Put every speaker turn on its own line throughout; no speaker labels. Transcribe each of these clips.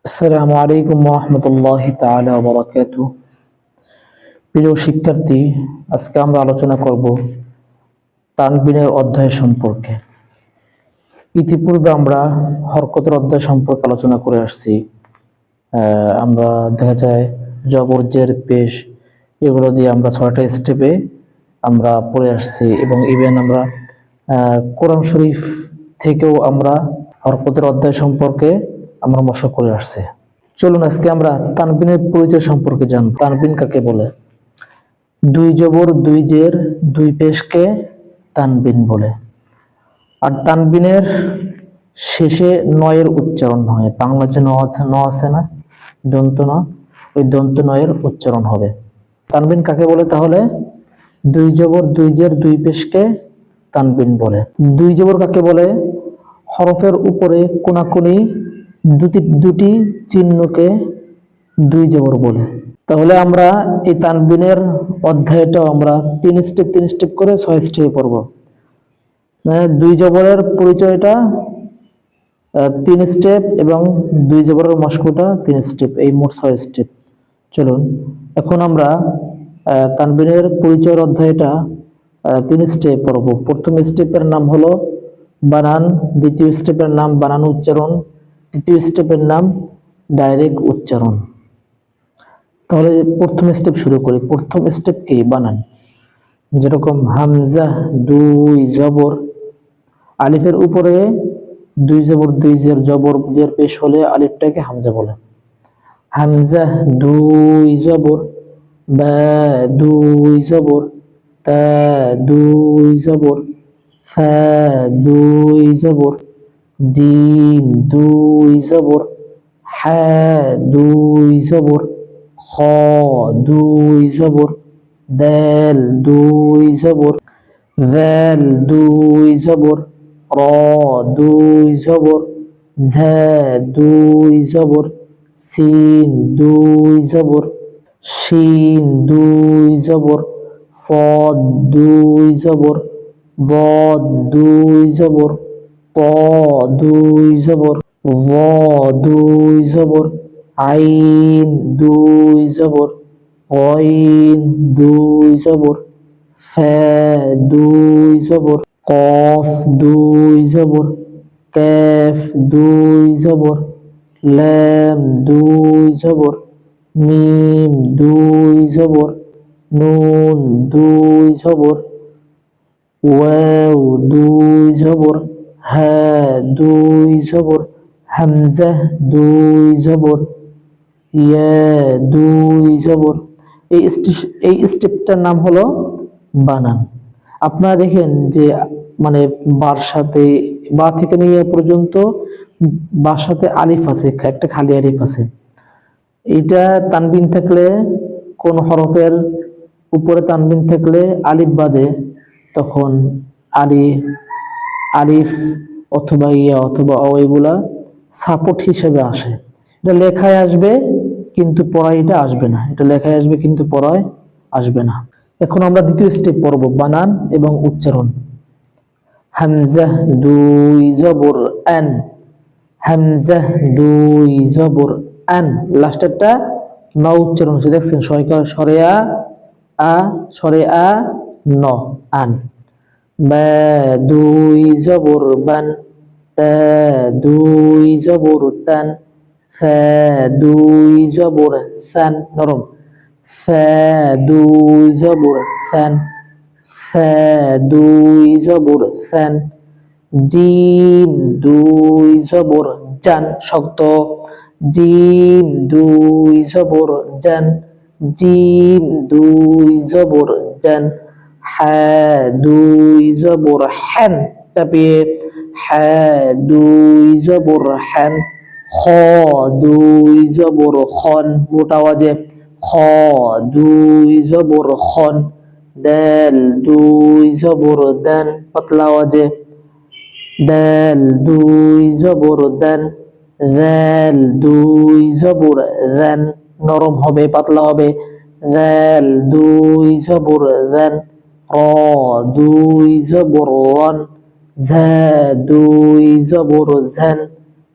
আসসালামু আলাইকুম ওয়া তাআলা ওয়া বারাকাতুহু। প্রিয় শিক্ষার্থী, আজকে আমরা আলোচনা করব তানবিনের অধ্যায় সম্পর্কে। ইতিপূর্বে আমরা হরকতের অধ্যায় সম্পর্কে আলোচনা করে আসছি। আমরা দেখা যায় জবর, জের, পেশ এগুলো দিয়ে আমরা 6টা স্টেপে আমরা পড়ে আসছি এবং ইভেন আমরা কোরআন শরীফ থেকেও আমরা হরকতের অধ্যায় সম্পর্কে আমরা মশক করে আসছি। চলুন আজকে আমরা তানবিনের পরিচয় সম্পর্কে জানব। তানবিন কাকে বলে? দুই জবর, দুই জের, দুই পেশকে তানবিন বলে। আর তানবিনের শেষে নয়ের উচ্চারণ হয়। বাংলা যে ন আছে না, দন্ত ন, ওই দন্ত নয়ের উচ্চারণ হবে। তানবিন কাকে বলে তাহলে? দুই জবর, দুই জের, দুই পেশকে তানবিন বলে। দুই জবর কাকে বলে? হরফের উপরে কোনাকুনি দুটি চিহ্নকে দুই জবর বলে। তাহলে আমরা এই তানবিনের অধ্যায়টা আমরা তিন স্টেপ করে 6 স্টেপে পড়ব। দুই জবরের পরিচয়টা 3 স্টেপ এবং দুই জবরের মশকটা 3 স্টেপ, এই মোট 6 স্টেপ। চলুন এখন আমরা তানবিনের পরিচয়ের অধ্যায়টা 3 স্টেপ পড়ব। প্রথম স্টেপের নাম হলো বানান, দ্বিতীয় স্টেপের নাম বানান উচ্চারণ, তৃতীয় স্টেপের নাম ডাইরেক্ট উচ্চারণ। তাহলে প্রথম স্টেপ শুরু করি। প্রথম স্টেপ কি? বানান। যেরকম হামজা, দুই জবর, আলিফের উপরে দুই জবর, দুই জের, জবর জের পেশ হলে আলিফটাকে হামজা বলে। হামজা, দুই জবর, বা দুই জবর, তা দুই জবর, ফা দুই জবর, জিম দুই জবর, হা দুই জবর, খ দুই জবর, দাল দুই জবর, জাল দুই জবর, র দুই জবর, ঝা দুই জবর, সিন দুই জবর, শিন দুই জবর, صاد দুই জবর, ضاد দুই জবর, ত দুই জবর, ظ দুই জবর, আইন দুই জবর, গইন দুই জবর, ফা দুই জবর, কফ দুই জবর, কাফ দুই জবর, লাম দুই জবর, মিম দুই জবর, নুন দুই জবর, ওয়াও দুই জবর, হা দুই জবর, হামজা দুই জবর, ইয়া দুই জবর। এই স্টেপটার নাম হলো বানান। আপনারা দেখেন যে মানে বার সাথে বা থেকে নিয়ে পর্যন্ত বার সাথে আলিফ আছে, একটা খালি আলিফ আছে। এইটা তানবিন থাকলে, কোন হরফের উপরে তানবিন থাকলে আলিফ বাদে, তখন আলিফ অথবা ইয়া অথবা এগুলা সাপোর্ট হিসেবে আসে। এটা লেখায় আসবে কিন্তু পড়ায় এটা আসবে না। এটা লেখায় আসবে কিন্তু পড়ায় আসবে না। এখন আমরা দ্বিতীয় স্টেপ পড়ব, বানান এবং উচ্চারণ। হামজা দুই জবর আন, হামজা দুই জবর আন, লাস্টেরটা ন উচ্চারণ হচ্ছে, দেখছেন? সরে আ ন, আন। বা দুই জবর বান, তা দুই জবর তান, ফা দুই জবর সান, নরম, ফা দুই জবর সান, ফা দুই জবর সান, জিম দুই জবর জান, শক্ত, জিম দুই জবর জান, জিম দুই জবর জান, হা দুই জবর হান, চাপিয়ে, হা দুই জবর হান, খ দুই জবর খন, মোটা আওয়াজে, খ দুই জবর খন, দাল দুই জবর দান, পাতলা আওয়াজে, দাল দুই জবর দান, জাল দুই জবর জান, নরম হবে, পাতলা হবে, জাল দুই জবর জান, র দুই জবর রান, ঝা দুই জবর ঝান,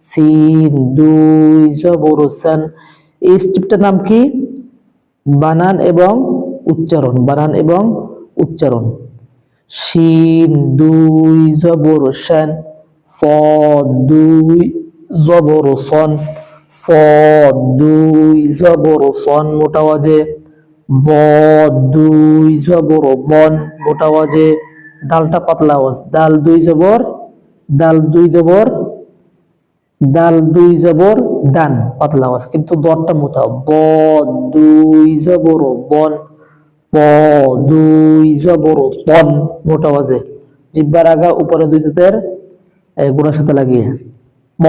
সিন দুই জবর সান। এই স্টেপটার নাম কি? বানান এবং উচ্চারণ, বানান এবং উচ্চারণ। শিন দুই জবর শান, صاد দুই জবর সন, صاد দুই জবর সন মোটা ওয়াজে, বদ দুই জবর বন মোটা ওয়াজে, দালটা পাতলা আওয়াজ, দাল দুই জবর, দাল দুই জবর, দাল দুই জবর ডান পাতলা আওয়াজ, কিন্তু দরটা মোটা, বদ দুই জবর বন, প দুই জবর তন মোটা আওয়াজে, জিহ্বার আগা উপরে দুই দাঁতের গোড়ার সাথে লাগিয়ে, প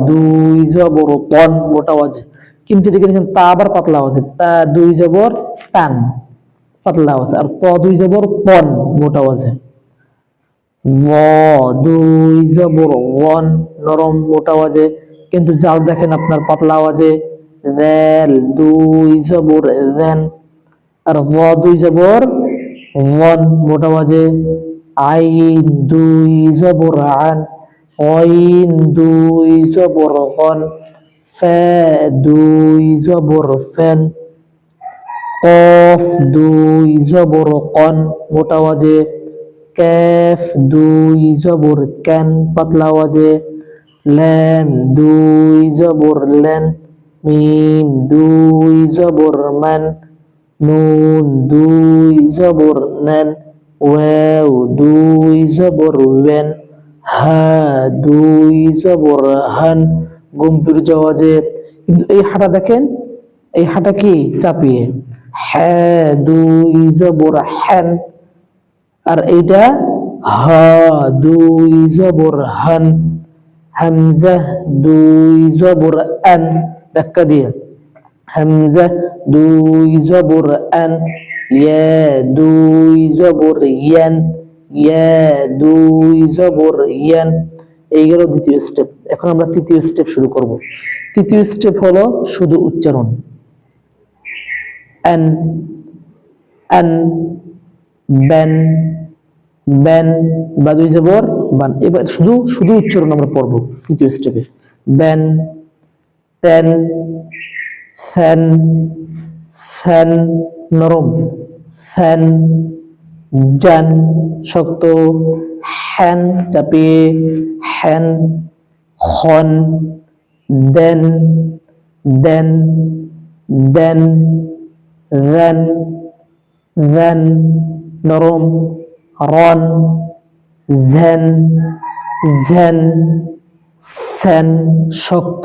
দুই জবর তন মোটা আওয়াজে। কিন্তু এদিকে দেখেন তা আবার পাতলা আওয়াজে, তা দুই জবর টান পাতলা আওয়াজ, আর প দুই জবর পন মোটা আওয়াজে, ও দুই জবর ওয়ান নরম মোটা আওয়াজে, কিন্তু জাল দেখেন আপনার পাতলা আওয়াজে, রেল দুই জবর রেন, আর ওয়া দুই জবর ওয়ান মোটা আওয়াজে, আইন দুই জবর আন, অইন দুই জবর গন, ফে দুই জবর ফেন, কফ দুই জবর কন মোটা আওয়াজে, ক্যাফ দুই জবর ক্যান পাতলা আওয়াজে, ল্যাম দুই জবর লেন, মিম দুই জবর ম্যান, নুন দুই জবর নেন, ওয়াও দুই জবর ওয়েন, হা দুই জবর হান গম্ভীর আওয়াজে। কিন্তু এই হাটা দেখেন, এই হাটা কি চাপিয়ে, হ্যাঁ দুই জবর হ্যান, আর এইটা হা দুই জবর হান, হামজা দুই জবর আন ধাক্কা দিয়ে, হামজা দুই জবর আন, ইয়া দুই জবর ইয়ান, ইয়া দুই জবর ইয়ান। এই গেল দ্বিতীয় স্টেপ। এখন আমরা তৃতীয় স্টেপ শুরু করব। তৃতীয় স্টেপ হলো শুধু উচ্চারণ, আন আন, বেন বেন, বা দুই জবর বান। এবার শুধু শুধু উচ্চারণ আমরা পড়ব তৃতীয় স্টেপে। বেন, তেন, ফ্যান, ফ্যান নরম, ফ্যান, জান শক্ত, হ্যান চাপিয়ে, হ্যান, খন, দেন, দেন, দেন, দেন, দেন নরম, রন, ঝেন, ঝেন, সেন শক্ত,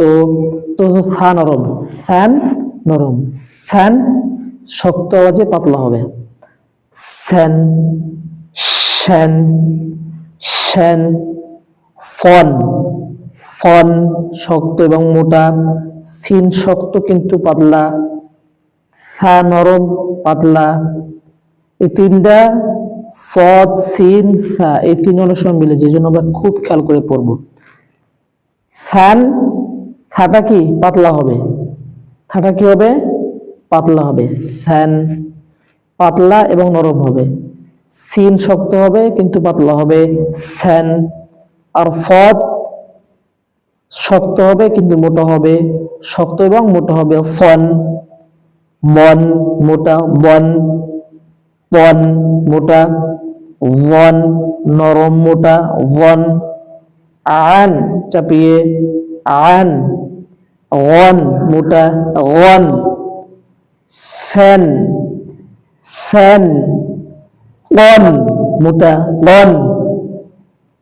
তো ফা নরম, ফ্যান নরম, স্যান শক্ত আওয়াজে পাতলা হবে, সেন, শেন, শেন, ফন, ফন শক্ত এবং মোটা, সিন শক্ত কিন্তু পাতলা, ফা নরম পাতলা। এই তিনটা সদ সিন ফা, এই তিন অনেক সময় মিলে, যে জন্য আমরা খুব খেয়াল করে পড়বো। ফ্যান, ফাটা কি পাতলা হবে, ফাটা কি হবে পাতলা হবে, ফ্যান পাতলা এবং নরম হবে, সিন শক্ত হবে কিন্তু পাতলা হবে, স্যান। আর সদ শক্ত হবে কিন্তু মোটা হবে, শক্ত এবং মোটা হবে, সন। মন মোটা, বন, পন মোটা, ওয়ান নরম মোটা, ওয়ান। আন চাপিয়ে, আন, ওয়ান মোটা, ওয়ান। ফ্যান, ফ্যান, লন মোটা, লন।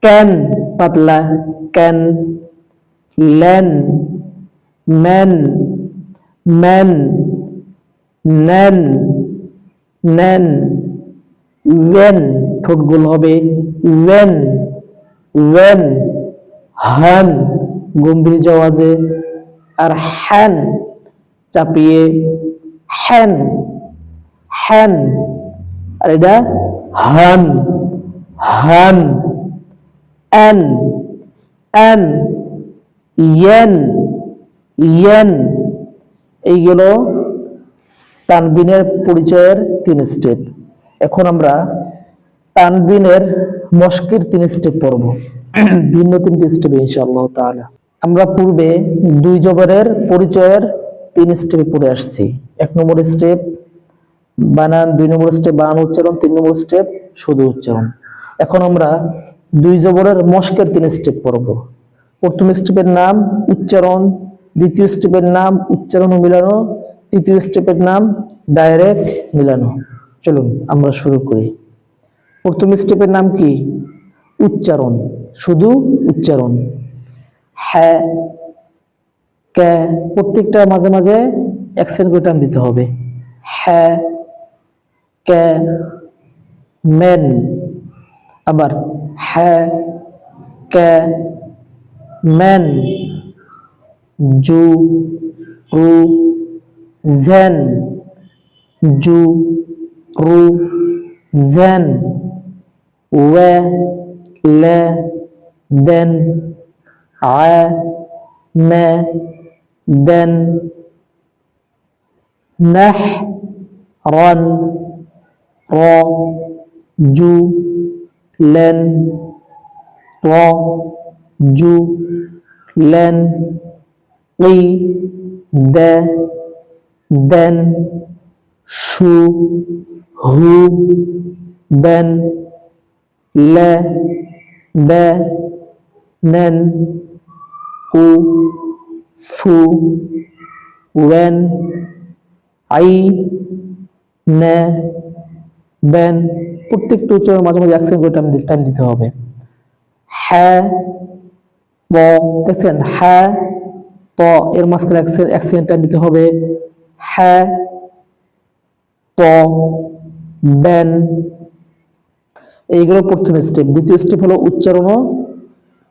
ক্যান পাতলা, ক্যান। Lane, man, man. নেন, নেন। ওয়েন ঠোঁট গোল হবে, ওয়েন, ওয়েন। হান গম্ভীর আওয়াজে, আর হ্যান চাপিয়ে, হ্যান, হ্যান। আর এটা হান, হান। এন, এন, ইয়েন, ইয়েন। এইগুলো তানবিনের পরিচয়ের 3 স্টেপ। এখন আমরা তানবিনের মস্কের 3 স্টেপ পড়ব, ভিন্ন 3 স্টেপে ইনশাআল্লাহ তাআলা। আমরা পূর্বে দুই জবরের পরিচয়ের 3 স্টেপে পড়ে আসছি। 1 নম্বর স্টেপ বানান, 2 নম্বর স্টেপ বানান উচ্চারণ, 3 নম্বর স্টেপ শুধু উচ্চারণ। এখন আমরা দুই জবরের মশকের 3 স্টেপ পড়ব। প্রথম স্টেপের নাম উচ্চারণ, দ্বিতীয় স্টেপের নাম উচ্চারণ ও মিলানো, তৃতীয় স্টেপের নাম ডাইরেক্ট মিলানো। চলুন আমরা শুরু করি। প্রথম স্টেপের নাম কি? উচ্চারণ, শুধু উচ্চারণ। হ্যাঁ, কে, প্রত্যেকটা মাঝে মাঝে অ্যাকসেন্ট করে টান দিতে হবে। হ্যাঁ, কে, মেন, আবার হ্যাঁ, কে, মেন, জু, রু, জেন, জু, রু, জেন, ওয়ে, লে, দেন, আয়, মে, দেন, নাহ, রন, র, জু, লেন, র, জু, লেন, ই, দে, দেন, শু, হু, বেন, লে, বে, নেন, উ, ফু, ওয়েন, আই, নে, বেন। প্রত্যেকটা উচ্চারণ মাঝে মাঝে অ্যাকসেন্ট করে টাইম দিতে হবে। হ্যাঁ, ত, দেখছেন হ্যাঁ, ত এর মাঝখানে অ্যাকসেন্ট টাইম দিতে হবে। হ্যাঁ, ত, বেন। এইগুলো প্রথম স্টেপ। দ্বিতীয় স্টেপ হলো উচ্চারণ ও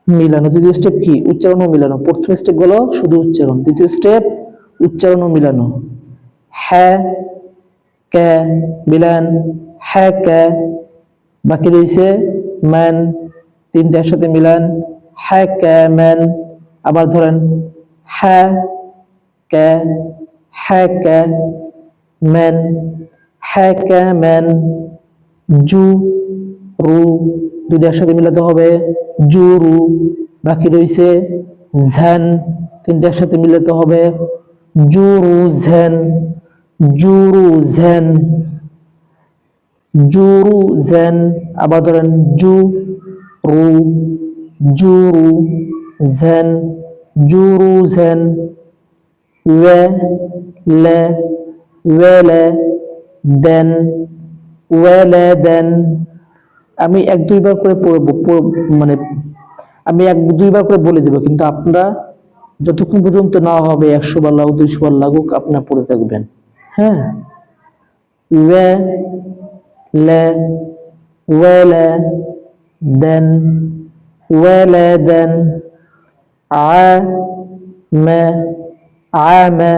মিলানো। দ্বিতীয় স্টেপ কি? উচ্চারণ ও মিলানো। প্রথম স্টেপ হলো শুধু উচ্চারণ, দ্বিতীয় স্টেপ উচ্চারণ ও মিলানো। হ্যাঁ, কে, মিলান, হ্যাঁ কে, বাকি রয়েছে ম্যান, তিনটে একসাথে মিলান, হ্যাঁ কে ম্যান। আবার ধরেন হ্যাঁ কে, হ্যাঁ কে ম্যান, হ্যাঁ কে ম্যান, জু, রু, দুটো একসাথে মিলাতে হবে, জু, রু। বাকি রয়েছে ঝেন, তিনটে একসাথে মিলাতে হবে, জু, রু, ঝেন, জু, রু, ঝেন, জু, রু, ঝেন। আবার ধরেন জু, রু, জু, রু, ঝেন, জু, রু, ঝেন, ওয়ে, লে, ওয়েলে, দেন, ওয়েলে, দেন। আমি 1-2 বার করে মানে আমি 1-2 বার করে বলে দেব, কিন্তু আপনারা যতক্ষণ পর্যন্ত না হবে 100 বার লাগুক 200 বার লাগুক আপনারা পড়ে থাকবেন। হ্যাঁ, ওয়ে, লে, ওয়েলে, দেন, ওয়েলে, দেন, আ, মে, আমে,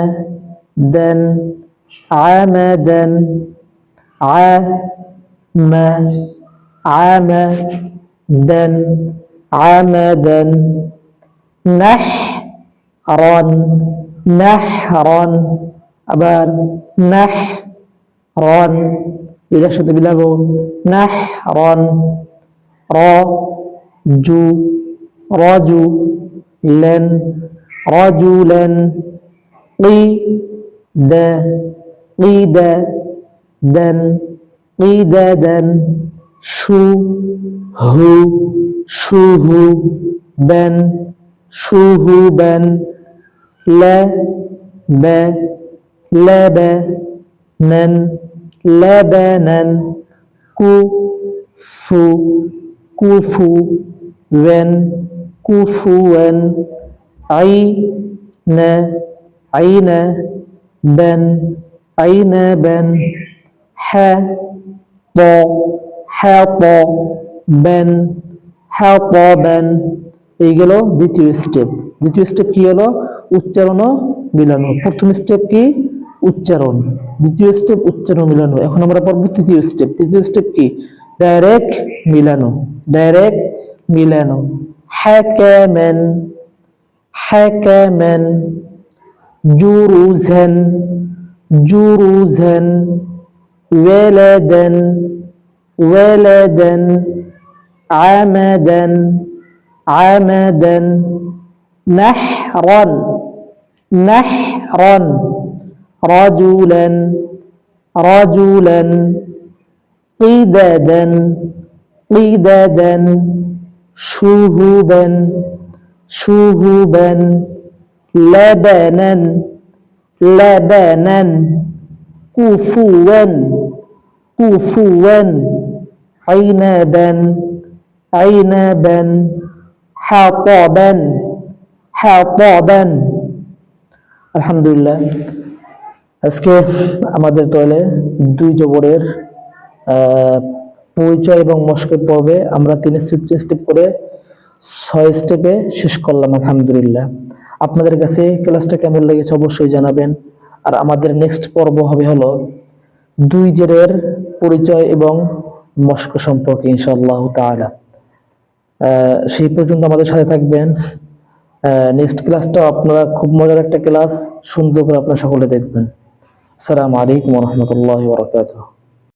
দেন, আমে, দেন, আ, মে, আমে, দেন, আমে, দেন, নাহ, রন, নাহ, রন। আবার নাহ, রন, এটার সাথে মিলাবো, নাহ, রন, র, জু, রজু, লেন, রজু, লেন, ই, দে, ই, দে, দেন, ই, দে, দেন, শু, হু, শু, হু, বেন, শু, হু, বেন, লে, বে, লে, বে, নেন, লে, বে, নেন, কু, ফু, কুফু, ওয়েন, কুফু, ওয়েন, আই, নে, আইনে, বেন, আইনে, বেন, হ্যাঁ, ত, হ্যাঁ, ত, বেন, হ্যাঁ, ত, বেন। এই গেল দ্বিতীয় স্টেপ। দ্বিতীয় স্টেপ কি হলো? উচ্চারণ ও মিলানো। প্রথম স্টেপ কি? উচ্চারণ, দ্বিতীয় স্টেপ উচ্চারণ মিলানো। এখন আমরা পড়ব তৃতীয় স্টেপ। তৃতীয় স্টেপ কি? ডাইরেক্ট মিলানো, ডাইরেক্ট মিলানো। হ্যাকেমেন, হ্যাকেমেন, জুরুজেন, জুরুজেন, ওয়েলেদেন, ওয়েলেদেন, আমাদেন, আমাদেন, নাহরান নাহরান রাজুলান রাজুলান قددا قددا شهبا شهبا لبنا لبنا كفوا كفوا عنبا عنبا حطبا حطبا আলহামদুলিল্লাহ আজকে আমাদের দলে দুই জবরের পরিচয় এবং মশকের পর্বে আমরা 3 স্টেপ করে 6 স্টেপে শেষ করলাম আলহামদুলিল্লাহ। আপনাদের কাছে ক্লাসটা কেমন লেগেছে অবশ্যই জানাবেন। আর আমাদের নেক্সট পর্ব হবে হলো 2 জেরের পরিচয় এবং মশক সম্পর্কে ইনশাআল্লাহ তাআলা। সেই পর্যন্ত আমাদের সাথে থাকবেন। নেক্সট ক্লাসটা আপনারা খুব মজার একটা ক্লাস, সুন্দর করে আপনারা সকলে দেখবেন। আসসালামু আলাইকুম ওয়া রাহমাতুল্লাহি ওয়া বারাকাতুহু।